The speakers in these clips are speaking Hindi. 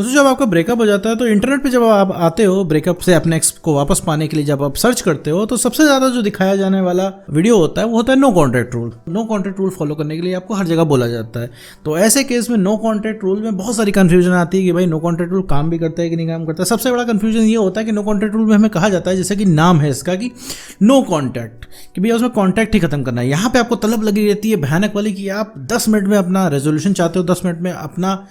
दोस्तों जब आपका ब्रेकअप हो जाता है तो इंटरनेट पे जब आप आते हो ब्रेकअप से अपने एक्स को वापस पाने के लिए, जब आप सर्च करते हो तो सबसे ज़्यादा जो दिखाया जाने वाला वीडियो होता है वो होता है no contact rule. No contact rule follow करने के लिए आपको हर जगह बोला जाता है। तो ऐसे केस में नो कॉन्टैक्ट रूल में बहुत सारी कन्फ्यूजन आती है कि भाई नो कॉन्टैक्ट रूल काम भी करता है कि नहीं काम करता है। सबसे बड़ा कन्फ्यूजन ये होता है कि नो कॉन्टैक्ट रूल में हमें कहा जाता है, जैसे कि नाम है इसका कि नो कॉन्टैक्ट, कि भैया उसमें कॉन्टैक्ट ही खत्म करना है। यहाँ पे आपको तलब लगी रहती है भयानक वाली कि आप 10 मिनट में अपना रेजोल्यूशन चाहते हो, 10 मिनट में अपना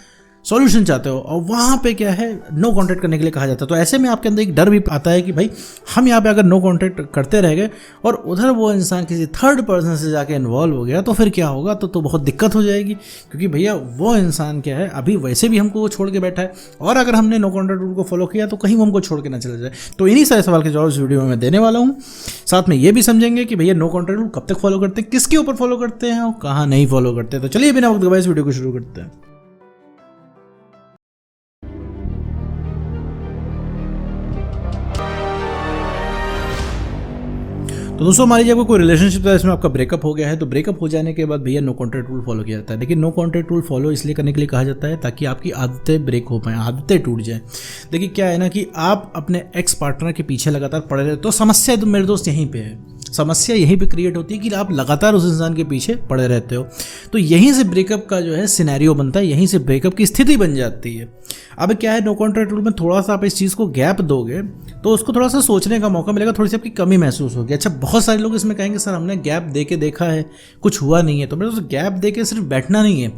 सॉल्यूशन चाहते हो, और वहाँ पे क्या है नो कॉन्टैक्ट करने के लिए कहा जाता है। तो ऐसे में आपके अंदर एक डर भी आता है कि भाई हम यहाँ पे अगर नो कॉन्टैक्ट करते रह गए और उधर वो इंसान किसी थर्ड पर्सन से जाके इन्वॉल्व हो गया तो फिर क्या होगा, तो बहुत दिक्कत हो जाएगी। क्योंकि भैया वो इंसान क्या है, अभी वैसे भी हमको वो छोड़ के बैठा है, और अगर हमने नो कॉन्टैक्ट रूल को फॉलो किया तो कहीं वो हमको छोड़ के ना चला जाए। तो इन्हीं सारे सवाल के जवाब इस वीडियो में मैं देने वाला हूँ। साथ में ये भी समझेंगे कि भैया नो कॉन्टैक्ट रूल कब तक फॉलो करते हैं, किसके ऊपर फॉलो करते हैं और कहाँ नहीं फॉलो करते। तो चलिए बिना वक्त गवाए इस वीडियो को शुरू करते हैं। तो दोस्तों मान लीजिए आपको कोई रिलेशनशिप था, इसमें आपका ब्रेकअप हो गया है, तो ब्रेकअप हो जाने के बाद भैया नो कॉन्टैक्ट रूल फॉलो किया जाता है। लेकिन नो कॉन्टैक्ट रूल फॉलो इसलिए करने के लिए कहा जाता है ताकि आपकी आदतें ब्रेक हो पाएँ, आदतें टूट जाएं। देखिए क्या है ना कि आप अपने एक्स पार्टनर के पीछे लगातार पड़े रहते हो, समस्या तो मेरे दोस्त यहीं पे है, समस्या यहीं पे क्रिएट होती है कि आप लगातार उस इंसान के पीछे पड़े रहते हो। तो यहीं से ब्रेकअप का जो है सिनेरियो बनता है, यहीं से ब्रेकअप की स्थिति बन जाती है। अब क्या है, नो कॉन्टैक्ट रूल में थोड़ा सा आप इस चीज़ को गैप दोगे तो उसको थोड़ा सा सोचने का मौका मिलेगा, थोड़ी सी आपकी कमी महसूस होगी। अच्छा, बहुत सारे लोग इसमें कहेंगे सर हमने गैप दे के देखा है कुछ हुआ नहीं है। तो मेरे दोस्त गैप दे के सिर्फ बैठना नहीं है।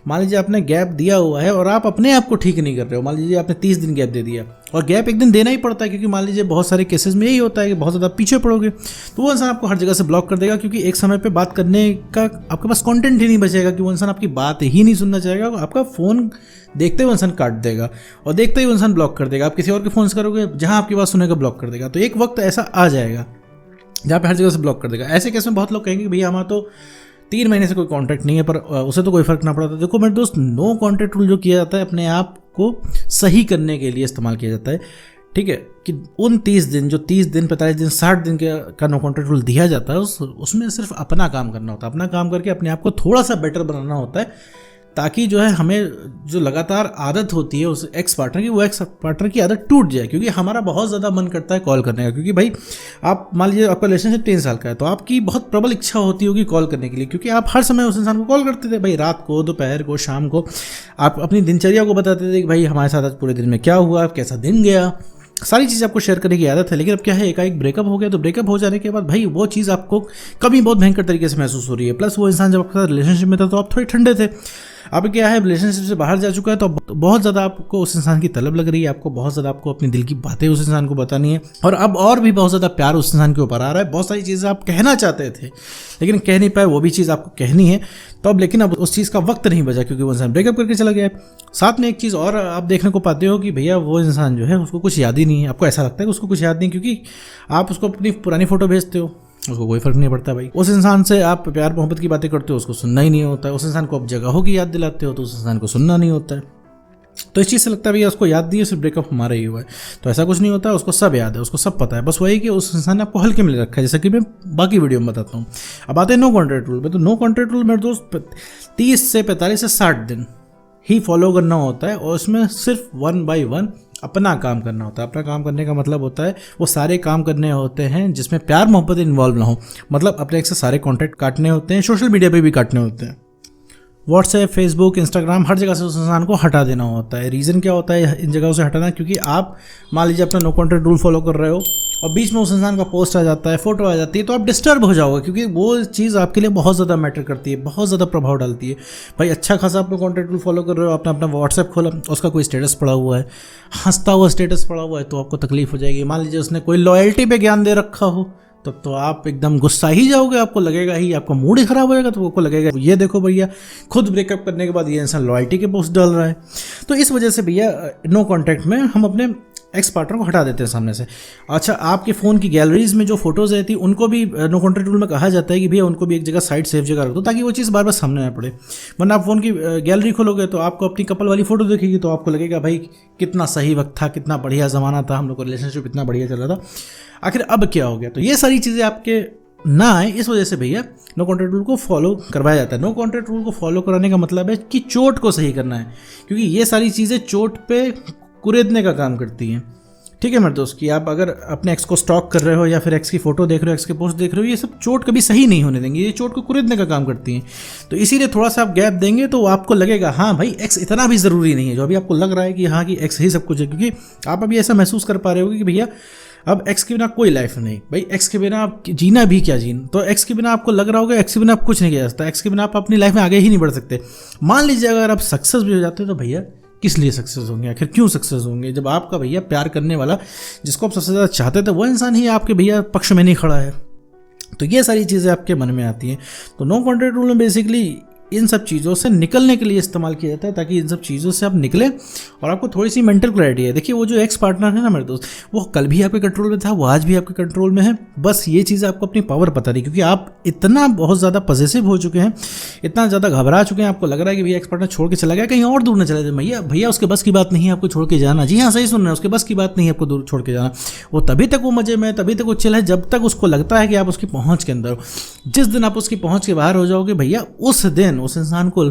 मान लीजिए आपने गैप दिया हुआ है और आप अपने आप को ठीक नहीं कर रहे हो, मान लीजिए आपने 30 दिन गैप दे दिया, और गैप एक दिन देना ही पड़ता है क्योंकि मान लीजिए बहुत सारे केसेस में यही होता है कि बहुत ज़्यादा पीछे पड़ोगे तो वो इंसान आपको हर जगह से ब्लॉक कर देगा, क्योंकि एक समय पे बात करने का आपके पास कंटेंट ही नहीं बचेगा कि वो इंसान आपकी बात ही नहीं सुनना चाहेगा। आपका फ़ोन देखते हुए इंसान काट देगा और देखते ही इंसान ब्लॉक कर देगा। आप किसी और के फ़ोन करोगे जहाँ आपकी बात सुनेगा ब्लॉक कर देगा। तो एक वक्त ऐसा आ जाएगा जहाँ पे हर जगह से ब्लॉक कर देगा। ऐसे केस में बहुत लोग कहेंगे कि भैया हमारा तो 3 महीने से कोई कॉन्टैक्ट नहीं है, पर उसे तो कोई फर्क ना पड़ता। देखो मेरे दोस्त, नो कॉन्टैक्ट रूल जो किया जाता है अपने आप को सही करने के लिए इस्तेमाल किया जाता है, ठीक है। कि उन 30 दिन, जो 30 दिन 45 दिन 60 दिन का नो कॉन्टैक्ट रूल दिया जाता है, उसमें सिर्फ अपना काम करना होता है, अपना काम करके अपने आप को थोड़ा सा बेटर बनाना होता है, ताकि जो है हमें जो लगातार आदत होती है उस एक्स पार्टनर की, वो एक्स पार्टनर की आदत टूट जाए। क्योंकि हमारा बहुत ज़्यादा मन करता है कॉल करने का, क्योंकि भाई आप मान लीजिए आपका रिलेशनशिप 3 साल का है तो आपकी बहुत प्रबल इच्छा होती होगी कॉल करने के लिए, क्योंकि आप हर समय उस इंसान को कॉल करते थे। भाई रात को, दोपहर को, शाम को आप अपनी दिनचर्या को बताते थे कि भाई हमारे साथ आज पूरे दिन में क्या हुआ, कैसा दिन गया, सारी चीज़ आपको शेयर करने की आदत है। लेकिन अब क्या है, एकाएक ब्रेकअप हो गया, तो ब्रेकअप हो जाने के बाद भाई वो चीज़ आपको कभी बहुत भयंकर तरीके से महसूस हो रही है। प्लस वो इंसान जब आपके साथ रिलेशनशिप में था तो आप थोड़े ठंडे थे, अब क्या है रिलेशनशिप से बाहर जा चुका है तो बहुत ज़्यादा आपको उस इंसान की तलब लग रही है, आपको बहुत ज़्यादा आपको अपनी दिल की बातें उस इंसान को बतानी है, और अब और भी बहुत ज़्यादा प्यार उस इंसान के ऊपर आ रहा है। बहुत सारी चीज़ें आप कहना चाहते थे लेकिन कह नहीं पाए, वो भी चीज़ आपको कहनी है। तो अब लेकिन अब उस चीज़ का वक्त नहीं बचा क्योंकि वो इंसान ब्रेकअप करके चला गया है। साथ में एक चीज़ और आप देखने को पाते हो कि भैया वो इंसान जो है उसको कुछ याद ही नहीं है। आपको ऐसा लगता है कि उसको कुछ याद नहीं, क्योंकि आप उसको अपनी पुरानी फ़ोटो भेजते हो, उसको कोई फर्क नहीं पड़ता। भाई उस इंसान से आप प्यार मोहब्बत की बातें करते हो, उसको सुनना ही नहीं होता है। उस इंसान को आप जगहों की याद दिलाते हो तो उस इंसान को सुनना नहीं होता है। तो इस चीज़ से लगता है भैया उसको याद नहीं है, सिर्फ ब्रेकअप हमारा ही हुआ है। तो ऐसा कुछ नहीं होता है, उसको सब याद है, उसको सब पता है। बस वही कि उस इंसान ने आपको हल्के में ले रखा है, जैसा कि मैं बाकी वीडियो में बताता हूँ। अब आते हैं नो कॉन्टैक्ट रूल पे। तो नो कॉन्टैक्ट रूल मेरे दोस्त 30 से 45 से 60 दिन ही फॉलो करना होता है, और उसमें सिर्फ 1 by 1 अपना काम करना होता है। अपना काम करने का मतलब होता है वो सारे काम करने होते हैं जिसमें प्यार मोहब्बत इन्वॉल्व ना हो। मतलब अपने एक से सारे कॉन्टैक्ट काटने होते हैं, सोशल मीडिया पे भी काटने होते हैं, व्हाट्सएप, फेसबुक, इंस्टाग्राम, हर जगह से उस इंसान को हटा देना होता है। रीज़न क्या होता है इन जगहों से हटाना, क्योंकि आप मान लीजिए अपना नो कॉन्टैक्ट रूल फॉलो कर रहे हो और बीच में उस इंसान का पोस्ट आ जाता है, फोटो आ जाती है, तो आप डिस्टर्ब हो जाओगे, क्योंकि वो चीज़ आपके लिए बहुत ज़्यादा मैटर करती है, बहुत ज़्यादा प्रभाव डालती है। भाई अच्छा खासा आप कॉन्टैक्ट रूल फॉलो कर रहे हो, आपने अपना व्हाट्सएप खोला, उसका कोई स्टेटस पड़ा हुआ है, हंसता हुआ स्टेटस पड़ा हुआ है, तो आपको तकलीफ हो जाएगी। मान लीजिए उसने कोई लॉयल्टी पे ज्ञान दे रखा हो, तब तो आप एकदम गुस्सा ही जाओगे, आपको लगेगा ही, आपका मूड ही खराब होएगा। तो आपको लगेगा ये देखो भैया खुद ब्रेकअप करने के बाद ये इंसान लॉयल्टी के पोस्ट डाल रहा है। तो इस वजह से भैया नो कॉन्टैक्ट में हम अपने एक्स पार्टनर को हटा देते हैं सामने से। अच्छा, आपके फ़ोन की गैलरीज में जो फोटोज़ रहती है उनको भी नो कॉन्टैक्ट रूल में कहा जाता है कि भैया उनको भी एक जगह साइड सेफ जगह रख दो, ताकि वो चीज़ बार बार सामने ना पड़े। वरना आप फ़ोन की गैलरी खोलोगे तो आपको अपनी कपल वाली फ़ोटो दिखेगी, तो आपको लगेगा भाई कितना सही वक्त था, कितना बढ़िया ज़माना था, हम लोग का रिलेशनशिप इतना बढ़िया चल रहा था, आखिर अब क्या हो गया। तो ये सारी चीज़ें आपके ना आए, इस वजह से भैया नो कॉन्टैक्ट रूल को फॉलो करवाया जाता है। नो कॉन्टैक्ट रूल को फॉलो कराने का मतलब है कि चोट को सही करना है, क्योंकि ये सारी चीज़ें चोट पे कुरेदने का काम करती हैं। ठीक है मेरे दोस्त, कि आप अगर अपने एक्स को स्टॉक कर रहे हो या फिर एक्स की फोटो देख रहे हो, एक्स के पोस्ट देख रहे हो, ये सब चोट कभी सही नहीं होने देंगे, ये चोट को कुरेदने का काम करती हैं। तो इसीलिए थोड़ा सा आप गैप देंगे तो आपको लगेगा हाँ भाई एक्स इतना भी ज़रूरी नहीं है, जो अभी आपको लग रहा है कि हाँ कि एक्स ही सब कुछ है, क्योंकि आप अभी ऐसा महसूस कर पा रहे हो कि भैया अब एक्स के बिना कोई लाइफ नहीं, भाई एक्स के बिना आप जीना भी क्या जीना। तो एक्स के बिना आपको लग रहा होगा एक्स के बिना आप कुछ नहीं किया जा सकता, एक्स के बिना आप अपनी लाइफ में आगे ही नहीं बढ़ सकते। मान लीजिए अगर आप सक्सेस भी हो जाते हो तो भैया किस लिए सक्सेस होंगे, आखिर क्यों सक्सेस होंगे, जब आपका भैया प्यार करने वाला जिसको आप सबसे ज़्यादा चाहते थे वो इंसान ही आपके भैया पक्ष में नहीं खड़ा है। तो ये सारी चीज़ें आपके मन में आती हैं। तो नो कॉन्टैक्ट रूल में बेसिकली इन सब चीज़ों से निकलने के लिए इस्तेमाल किया जाता है, ताकि इन सब चीज़ों से आप निकलें और आपको थोड़ी सी मेंटल क्लैरिटी है। देखिए वो जो एक्स पार्टनर है ना मेरे दोस्त, वो कल भी आपके कंट्रोल में था, वो आज भी आपके कंट्रोल में है, बस ये चीज़ आपको अपनी पावर पता नहीं, क्योंकि आप इतना बहुत ज़्यादा पॉजेसिव हो चुके हैं, इतना ज़्यादा घबरा चुके हैं, आपको लग रहा है कि भैया एक्स पार्टनर छोड़ के चला गया, कहीं और दूर न चले जाए। भैया भैया उसके बस की बात नहीं है आपको छोड़ के जाना। जी हाँ सही सुन रहे हैं, उसके बस की बात नहीं है आपको दूर छोड़ के जाना। वो तभी तक वो मजे में, तभी तक वो चिल है जब तक उसको लगता है कि आप उसकी पहुँच के अंदर हो। जिस दिन आप उसकी पहुँच के बाहर हो जाओगे भैया, उस दिन उस इंसान को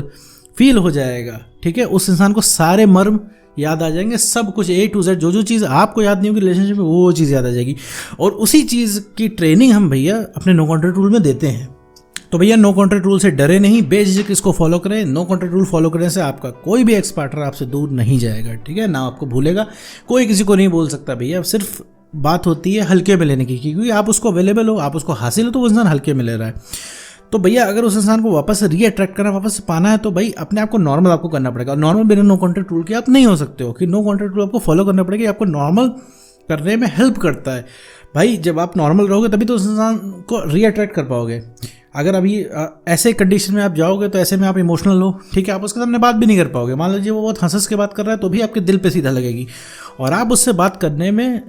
फील हो जाएगा, ठीक है, उस इंसान को सारे मर्म याद आ जाएंगे, सब कुछ A to Z, जो चीज़ आपको याद नहीं होगी रिलेशनशिप में वो चीज़ याद आ जाएगी। और उसी चीज़ की ट्रेनिंग हम भैया अपने नो कॉन्टैक्ट रूल में देते हैं। तो भैया नो कॉन्टैक्ट रूल से डरे नहीं, बेझिझक इसको फॉलो करें। नो कॉन्टैक्ट रूल फॉलो करने से आपका कोई भी एक्स पार्टनर आपसे दूर नहीं जाएगा, ठीक है, ना आपको भूलेगा, कोई किसी को नहीं बोल सकता भैया। सिर्फ बात होती है हल्के में लेने की, क्योंकि आप उसको अवेलेबल हो, आप उसको हासिल हो, तो वो इंसान हल्के में ले रहा है। तो भैया अगर उस इंसान को वापस रीअट्रैक्ट करना, वापस पाना है, तो भाई अपने आप को नॉर्मल आपको करना पड़ेगा। और नॉर्मल बिना नो कॉन्टैक्ट रूल के आप नहीं हो सकते हो, कि नो कॉन्टैक्ट रूल आपको फॉलो करना पड़ेगा, आपको नॉर्मल करने में हेल्प करता है। भाई जब आप नॉर्मल रहोगे तभी तो उस इंसान को रीअट्रैक्ट कर पाओगे। अगर अभी ऐसे कंडीशन में आप जाओगे तो ऐसे में आप इमोशनल हो, ठीक है, आप उसके सामने बात भी नहीं कर पाओगे। मान लीजिए वो बहुत हंस के बात कर रहा है तो भी आपके दिल पे सीधा लगेगी और आप उससे बात करने में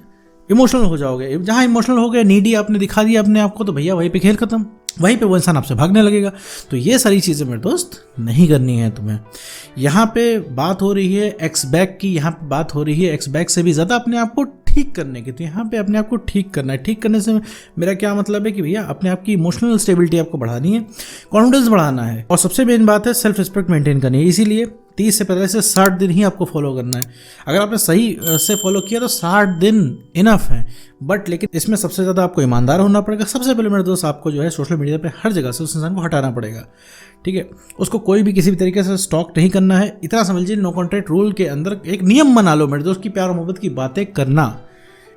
इमोशनल हो जाओगे। जहाँ इमोशनल हो गए, नीडी आपने दिखा दिया अपने आप को, तो भैया वहीं पे खेल खत्म, वहीं पे वो इंसान आपसे भागने लगेगा। तो ये सारी चीज़ें मेरे दोस्त नहीं करनी है तुम्हें। यहाँ पे बात हो रही है एक्स बैक की, यहाँ पे बात हो रही है एक्स बैक से भी ज़्यादा अपने आप को ठीक करने की। तो यहाँ पे अपने आप को ठीक करना है। ठीक करने से मेरा क्या मतलब है कि भैया अपने आप की इमोशनल स्टेबिलिटी आपको बढ़ानी है, कॉन्फिडेंस बढ़ाना है, और सबसे मेन बात है सेल्फ रिस्पेक्ट मेंटेन करनी है। इसीलिए 30 से 45 से 60 दिन ही आपको फॉलो करना है। अगर आपने सही से फॉलो किया तो 60 दिन इनफ है, बट लेकिन इसमें सबसे ज़्यादा आपको ईमानदार होना पड़ेगा। सबसे पहले मेरे दोस्त आपको जो है सोशल मीडिया पे हर जगह से उस इंसान को हटाना पड़ेगा, ठीक है। उसको कोई भी किसी भी तरीके से स्टॉक नहीं करना है। इतना समझ लीजिए नो कॉन्टैक्ट रूल के अंदर एक नियम बना लो मेरे दोस्त की प्यार मोहब्बत की बातें करना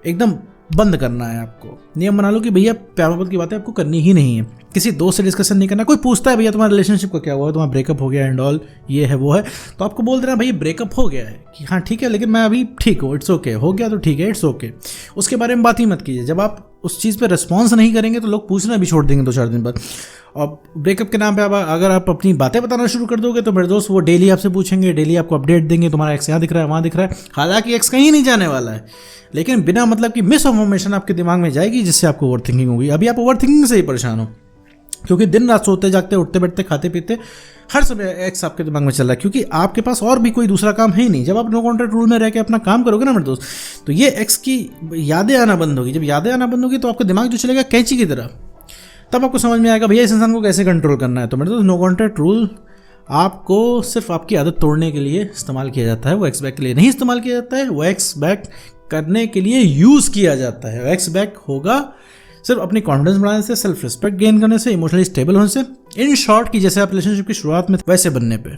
एकदम बंद करना है। आपको नियम बना लो कि भैया प्यार मोहब्बत की बातें आपको करनी ही नहीं है। किसी दोस्त से डिस्कशन नहीं करना। कोई पूछता है भैया तुम्हारा रिलेशनशिप का क्या हुआ, तुम्हारा ब्रेकअप हो गया एंड ऑल, ये है वो है, तो आपको बोल देना भैया ब्रेकअप हो गया है कि हाँ ठीक है, लेकिन मैं अभी ठीक हूँ, इट्स ओके, हो गया तो ठीक है, इट्स ओके। उसके बारे में बात ही मत कीजिए। जब आप उस चीज़ पे रिस्पॉन्स नहीं करेंगे तो लोग पूछना भी छोड़ देंगे 2-4 दिन बाद। और ब्रेकअप के नाम पे अगर आप अपनी बातें बताना शुरू कर दोगे तो मेरे दोस्त वो डेली आपसे पूछेंगे, डेली आपको अपडेट देंगे, तुम्हारा एक्स यहाँ दिख रहा है, वहाँ दिख रहा है। हालांकि एक्स कहीं नहीं जाने वाला है, लेकिन बिना मतलब की मिस इन्फॉर्मेशन आपके दिमाग में जाएगी, जिससे आपको ओवर थिंकिंग होगी। अभी आप ओवर थिंकिंग से ही परेशान हो, क्योंकि दिन रात सोते जागते, उठते बैठते, खाते पीते हर समय एक्स आपके दिमाग में चल रहा है, क्योंकि आपके पास और भी कोई दूसरा काम है ही नहीं। जब आप नो कॉन्टैक्ट रूल में रह के अपना काम करोगे ना मेरे दोस्त, तो ये एक्स की यादें आना बंद होगी। जब यादें आना बंद होगी तो आपका दिमाग जो चलेगा कैंची की तरह, तब आपको समझ में आएगा भैया इस इंसान को कैसे कंट्रोल करना है। तो मेरे दोस्त नो कॉन्टैक्ट रूल आपको सिर्फ आपकी आदत तोड़ने के लिए इस्तेमाल किया जाता है, वो एक्स बैक के लिए नहीं इस्तेमाल किया जाता है, वो एक्स बैक करने के लिए यूज़ किया जाता है। एक्स बैक होगा सिर्फ अपनी कॉन्फिडेंस बढ़ाने से, सेल्फ रिस्पेक्ट गेन करने से, इमोशनली स्टेबल होने से, इन शॉर्ट की जैसे आप रिलेशनशिप की शुरुआत में वैसे बनने पे,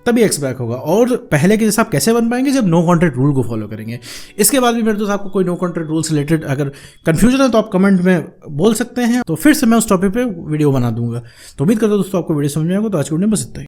तभी एक्स बैक होगा। और पहले के जैसे आप कैसे बन पाएंगे, जब नो कॉन्टैक्ट रूल को फॉलो करेंगे। इसके बाद भी मेरे दोस्त आपको कोई नो कॉन्टैक्ट रूल से रिलेटेड अगर कंफ्यूजन है तो आप कमेंट में बोल सकते हैं, तो फिर से मैं उस टॉपिक पे वीडियो बना दूंगा। तो उम्मीद करता हूँ दोस्तों आपको वीडियो समझ में आएगा। तो आज की वीडियो में बस इतना ही।